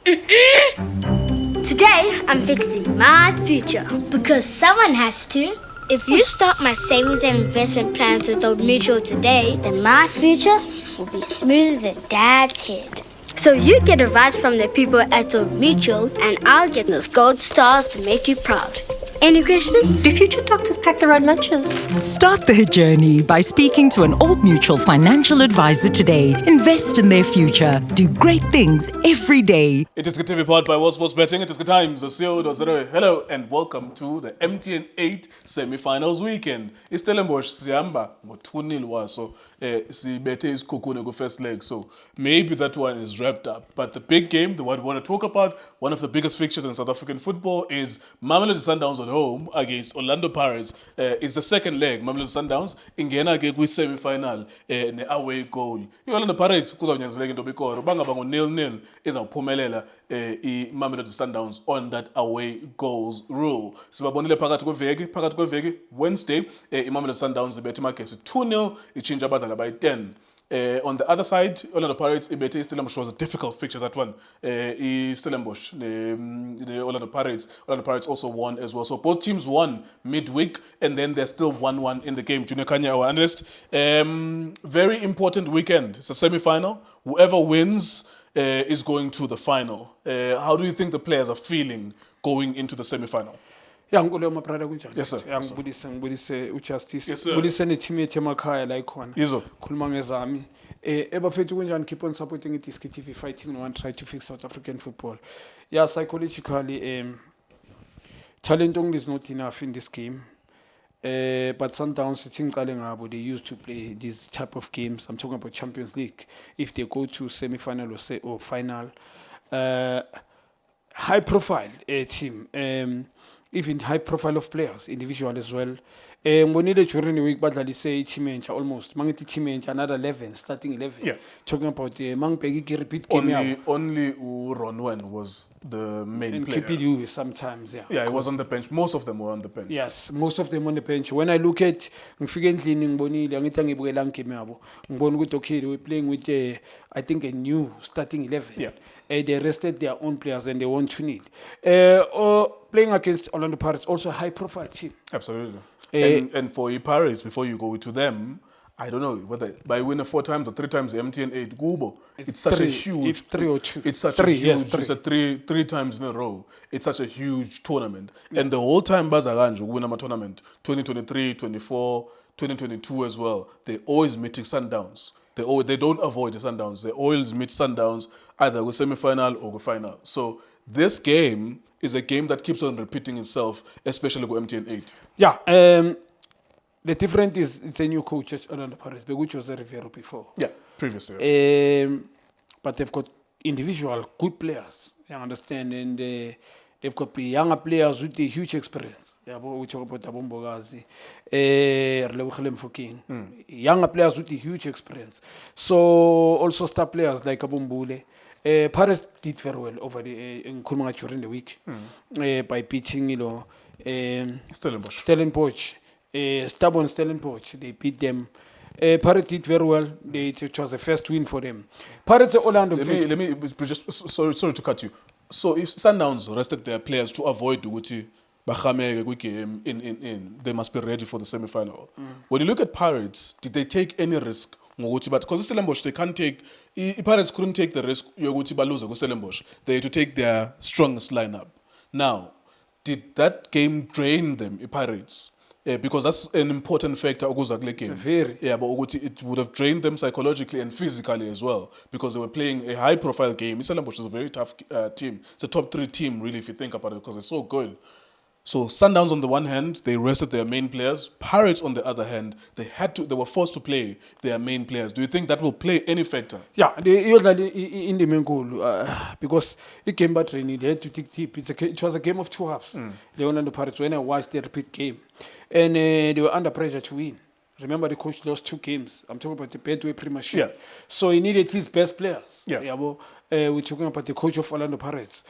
Today, I'm fixing my future because someone has to. If you start my savings and investment plans with Old Mutual today, then my future will be smoother than Dad's head. So you get advice from the people at Old Mutual, and I'll get those gold stars to make you proud. Any questions? Do future doctors pack their own lunches? Start their journey by speaking to an Old Mutual financial advisor today. Invest in their future. Do great things every day. It is TV powered by World Sports Betting. It is good times. Hello and welcome to the MTN 8 semi-finals weekend. Stellenbosch sihamba ngo-2-0 waso sibethe isikhukhune ku-first leg. So maybe that one is wrapped up. But the big game, the one we want to talk about, one of the biggest fixtures in South African football is Mamelodi Sundowns on home against Orlando Pirates. It's the second leg. Mamelodi Sundowns ingena ke kwi-semi-final ne-away goal. I-Orlando Pirates kuzawunyanzeleka into bikoro bangaba ngo-0-0 izawuphumelela i-Mamelodi Sundowns on that away goals rule. Sibabonile phakathi kweveki Wednesday i-Mamelodi Sundowns ibethe iMagesi 2-0 itshintsha abadlali abayi-10. On the other side, Orlando Pirates ibethe iStellenbosch. Was a difficult fixture, that one. Stellenbosch, the Orlando Pirates. Orlando Pirates also won as well. So both teams won midweek, and then there's still 1-1 in the game. Junior Kanya, our analyst. Very important weekend. It's a semi-final. Whoever wins is going to the final. How do you think the players are feeling going into the semi-final? Ngikule mabrada kunjani? Yes, sir. Ngibulise uJustice. Yes, sir. Ngibulise ne-team yethu emakhaya la ikhona. Yizo. Khuluma ngezami. Ebafethu kunjani, keep on supporting iDisk TV, fighting no one try to fix South African football. Yeah, psychologically talent only is not enough in this game. But Sundowns, they used to play these type of games. I'm talking about Champions League. If they go to semi-final or final, high profile team. Even high profile of players, individual as well. Ngonile during the week, but I say team almost. Mangiti team another 11, starting 11. Yeah. Talking about Mang Peggy repeat game. Only Ronwen was the main and player. keep it you sometimes, yeah. Yeah, he was on the bench. Most of them were on the bench. Yes, most of them on the bench. When I look at ngifike endlini ngibonile angithi ngibukela ngigame yabo. Ngibona ukuthi okay, they were playing with I think a new starting 11. Yeah. They rested their own players and they won 2-0. Or playing against Orlando Pirates, also a high profile team. Absolutely. And for the Pirates, before you go to them, I don't know whether by winning 4 times or 3 times the MTN 8 Gubo, it's such a huge. It's 3 or 2. It's such three, a huge. Yes, 3. It's a three times in a row. It's such a huge tournament, and the whole time Bazaganj win a tournament 2023, 24, 2022 as well. They always meeting Sundowns. They don't avoid the Sundowns. They always meet Sundowns either with semi-final or with final. So this game is a game that keeps on repeating itself, especially with MTN 8. Yeah. The difference is it's a new coach at Orlando Pirates, which was a Rivero before. Yeah, previously. But they've got individual good players, you understand, and they've got younger players with a huge experience. Yeah, we talk about Abombogazi, Relewichelem Fokin. Younger players with a huge experience. So also star players like Abombule. Pirates did very well over in Kulmanga during the week by beating, Stellenbosch. Stubborn Stellenbosch, they beat them. Pirates did very well. It was the first win for them. Pirates Orlando. Let me just sorry to cut you. So if Sundowns rested their players to avoid the Guti Bahamega game in, they must be ready for the semi-final. When you look at Pirates, did they take any risk? But because Stellenbosch, they can't take. Pirates couldn't take the risk. Yoguti Baluza with Stellenbosch. They had to take their strongest lineup. Now, did that game drain them, Pirates? Because that's an important factor. Very. Yeah, but it would have drained them psychologically and physically as well because they were playing a high-profile game. Stellenbosch is a very tough team. It's a top 3 team, really, if you think about it, because they're so good. So Sundowns on the one hand, they rested their main players. Pirates on the other hand, they were forced to play their main players. Do you think that will play any factor? Yeah, in the main goal because it came back training, they had to take tip. It was a game of 2 halves. They won on the Pirates when I watched the repeat game, and they were under pressure to win. Remember, the coach lost 2 games. I'm talking about the Betway Premiership. Yeah. So he needed his best players. Yeah. We're talking about the coach of Orlando Pirates.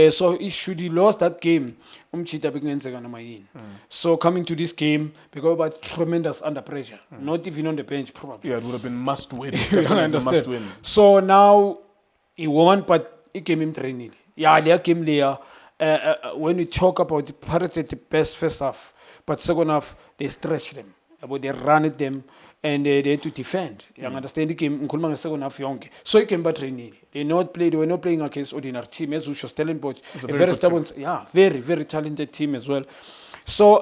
So should he lost that game, so coming to this game, because about tremendous under pressure, not even on the bench probably. Yeah, it would have been must win. You don't understand. Must win. So now he won, but he came in training. Yeah, their game there. When we talk about the Pirates at the best first half, but second half they stretch them, about they run at them, and they had to defend. You understand the game? Nkuluma second half yonke. So you can but training. They were not playing against ordinary team. As Usho Stellenbosch, a very stubborn, very very talented team as well. So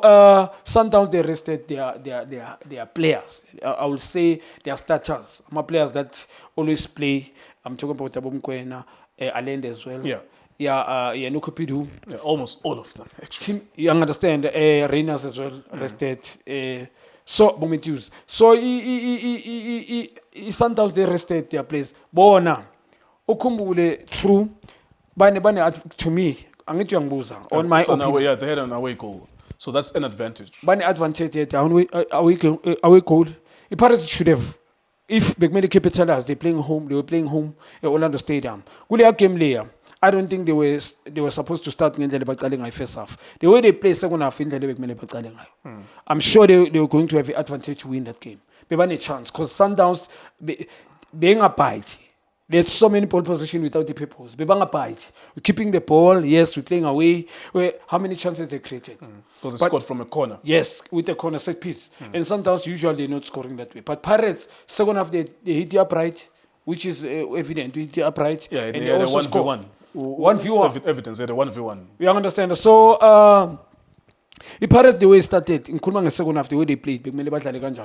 Sundowns they rested their players. I will say their starters. My players that always play. I'm talking about Thabo Mokoena, Allende as well. Yeah, Nukupidu. Yeah, almost all of them, actually. Team, you understand? Reynas as well rested. So Bometus. So Sundowns they rested their players. Bona ukhumbule true. Bane to me. Angithi uyangibuza on my so opinion. now, they had an away goal. So that's an advantage. Bane advantage yet away goal. The Pirates should have, if Bekumele capitalized, they were playing home at Orlando Stadium. Kule game layer. I don't think they were supposed to start ngendlela baqale ngayo first half. The way they play second half indlela bekumele baqale ngayo. I'm sure they were going to have an advantage to win that game. Bebane a chance because Sundowns being a bite. There's so many pole position without the purpose. Bebanga bite. We're keeping the ball. Yes, we're playing away. How many chances they created? Because they scored from a corner. Yes, with a corner set piece. And Sundowns usually not scoring that way. But Pirates second half they hit the upright, which is evident. They hit the upright. Yeah, and they had a also 1v1. 1v1. Evidence, they had a 1v1. You understand? So, the Pirates, the way it started, in Kulmang second half, the way they played,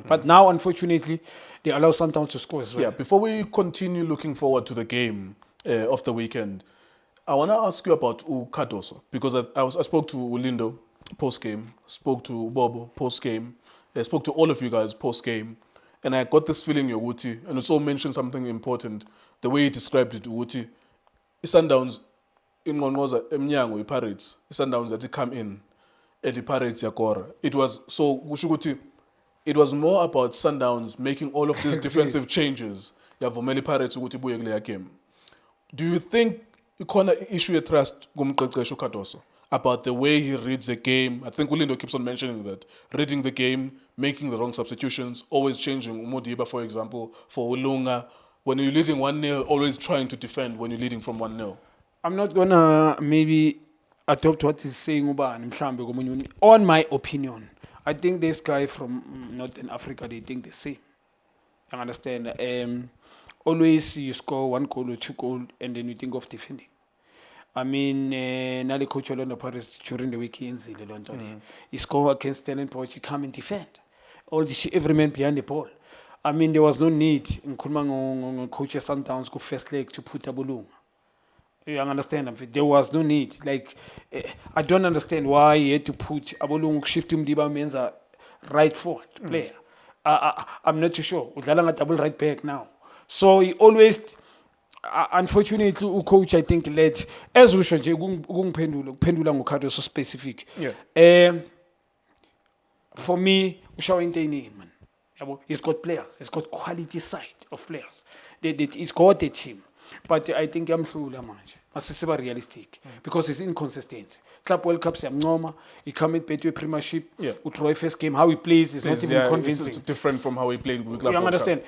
but now, unfortunately, they allow Sundowns to score as well. Yeah, before we continue looking forward to the game of the weekend, I want to ask you about Cardoso, because I spoke to Ulindo post-game, spoke to Bobo post-game, spoke to all of you guys post-game, and I got this feeling, Uti, and it's all mentioned something important, the way he described it, Uti. Sundowns in Mongoza, Emnyango, Pirates, Sundowns that come in, and the Pirates yakora. It was so Gushuguti, it was more about Sundowns making all of these defensive changes. Yavomeli Pirates ukuthi buye kule game. Do you think ikhona issue of trust kumqeqeshi Cardoso about the way he reads the game? I think Ulindo keeps on mentioning that. Reading the game, making the wrong substitutions, always changing. Modiba, for example, for Ulunga. When you're leading 1-0, always trying to defend when you're leading from 1-0. I'm not gonna maybe adopt what he's saying on my opinion. I think this guy from Northern Africa, they think the same. You understand? Always you score 1 goal or 2 goals and then you think of defending. I mean, Nali coach Orlando Pirates during the weekends, he score against Stellenbosch, he come and defend. Every man behind the ball. I mean, there was no need in Kulmang coach Sundowns go first leg to put Abulung. You understand? There was no need. Like, I don't understand why he had to put Abulung, shift him, Diba Menza, right forward player. I'm not too sure. Udlalanga double right back now. So he always, unfortunately, coach I think led as we should pendula ngokado so specific. Yeah. For me, man. He's got players. He's got quality side of players. He's got a team. But I think I'm sure must be realistic because it's inconsistent. Club World Cup, he come in to a premiership. Yeah. Utroy first game, how he plays is not even convincing. It's different from how he played with Club You World understand?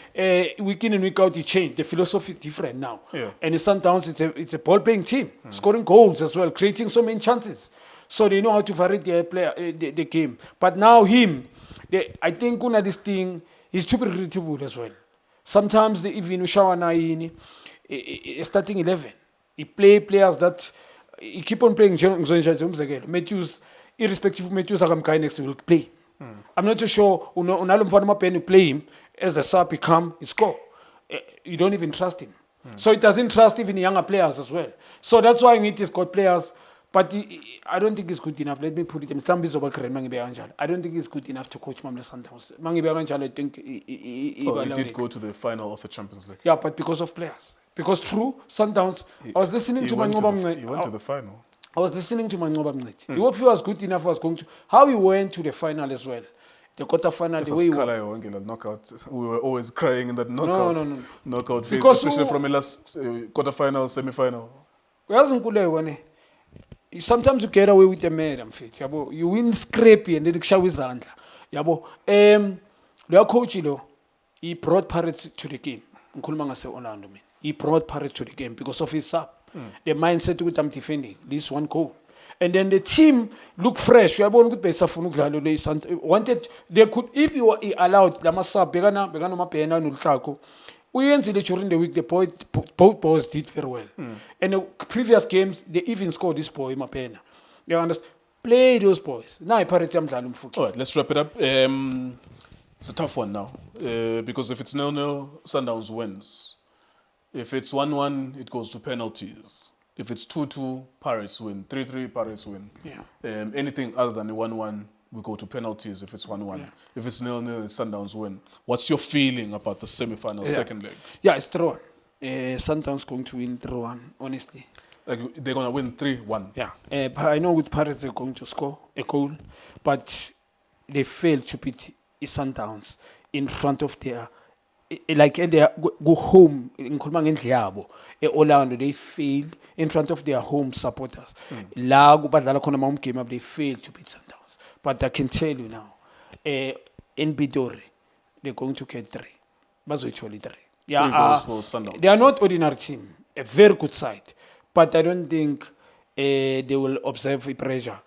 Week in and week out, he changed. The philosophy is different now. Yeah. And in Sundowns, it's a ball-playing team, scoring goals as well, creating so many chances. So they know how to vary their player, the game. But now I think una this thing is too predictable as well. Sometimes they even Ushawana starting 11. He play players that he keep on playing. Matthews, irrespective of Matthews, next will play. I'm not too sure. You play him as a sub, he come, he score. You don't even trust him. So it doesn't trust even younger players as well. So that's why he's got players. But I don't think it's good enough. Let me put it in. I don't think it's good enough to coach Mamle Sundowns. I think he did go to the final of the Champions League. Yeah, but because of players. Because through Sundowns, I was listening to Mangoba. He went to the final. I was listening to Mangoba. If he was good enough, I was going to. How he went to the final as well. The quarterfinal, the way he won. Knockout. We were always crying in that knockout. Knockout phase, Because especially from the last quarterfinal, semi-final. Sometimes you get away with the madam fit. You win scrappy and then you show his hand. The coach, he brought Pirates to the game. He brought Pirates to the game because of his sub. The mindset ukuthi I'm defending this one goal. And then the team look fresh. Uyabona ukuthi besafuna ukudlala le wanted they could if you were allowed lama sub bekana Mapena noLuhlako. Uyenzile during the week both boys did very well. And the previous games they even scored this boy Mapena. You understand? Play those boys. Now Pirates yamdlala umfuthi. All right, let's wrap it up. It's a tough one now because if it's 0-0, Sundowns wins. If it's 1-1, it goes to penalties. If it's 2-2, Pirates win. 3-3, Pirates win. Yeah. Anything other than the 1-1, we go to penalties if it's 1-1. Yeah. If it's 0-0, Sundowns win. What's your feeling about the semi-final second leg? Yeah, it's 3-1. Sundowns going to win 3-1, honestly. Like they're going to win 3-1? Yeah. I know with Pirates they're going to score a goal, but they failed to beat Sundowns in front of their... Like they go home in Orlando, they fail in front of their home supporters. La game they failed to beat Sundowns. But I can tell you now, in Bidori, they're going to get 3. But actually 3. Yeah, 3 goals for Sundowns. They are not ordinary team, a very good side. But I don't think they will observe pressure.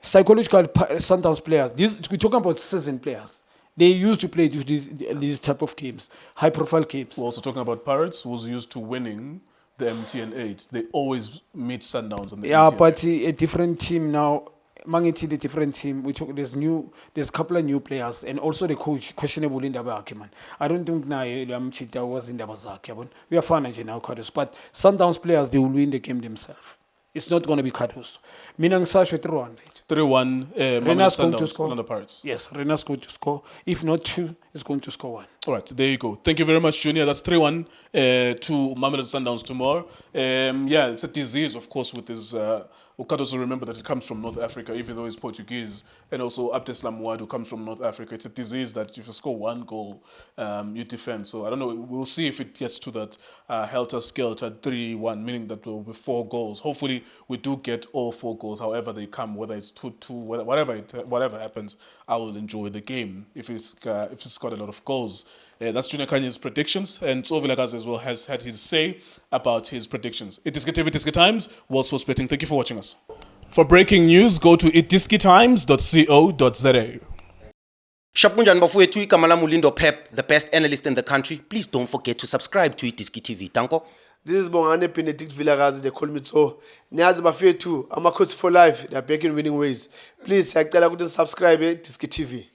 Psychological Sundowns players, we're talking about seasoned players. They used to play these type of games, high-profile games. We're also talking about Pirates, who's used to winning the MTN 8. They always meet Sundowns on the MTN 8. But a different team now. Mangiti the different team. There's a couple of new players, and also the coach questionable in the back, man. I don't think now Chita was in the back. We are fine now, Cardos. But Sundowns players, they will win the game themselves. It's not going to be Cardos. Minang Sash 3-1. 3-1. Rena's going to Sundowns, score. not the Pirates. Yes, Rena's going to score. If not 2, it's going to score 1. All right, there you go. Thank you very much, Junior. That's 3-1 to Mamelodi Sundowns tomorrow. Yeah, it's a disease, of course, with this. Ukado also remember that it comes from North Africa, even though it's Portuguese. And also Abdeslam Ouaddou comes from North Africa. It's a disease that if you score 1 goal, you defend. So I don't know. We'll see if it gets to that helter-skelter 3-1, meaning that there will be 4 goals. Hopefully, we do get all 4 goals, however they come, whether it's 2-2, whatever happens, I will enjoy the game if it's got a lot of goals. That's Junior Kanye's predictions, and Tsovilakazi as well has had his say about his predictions. Itiski TV, Itiski Times, World Sports Betting. Thank you for watching us. For breaking news, go to itiskitimes.co.za. Shapunjan bafowethu igama lami uLindo Pep, the best analyst in the country. Please don't forget to subscribe to Itiski TV. Tanko. This is Bongane Benedict Vilakazi, they call me so. Niyazi bafowethu, Amakhosi for life, they are back in winning ways. Please, siyacela ukuthi subscribe Itiski TV.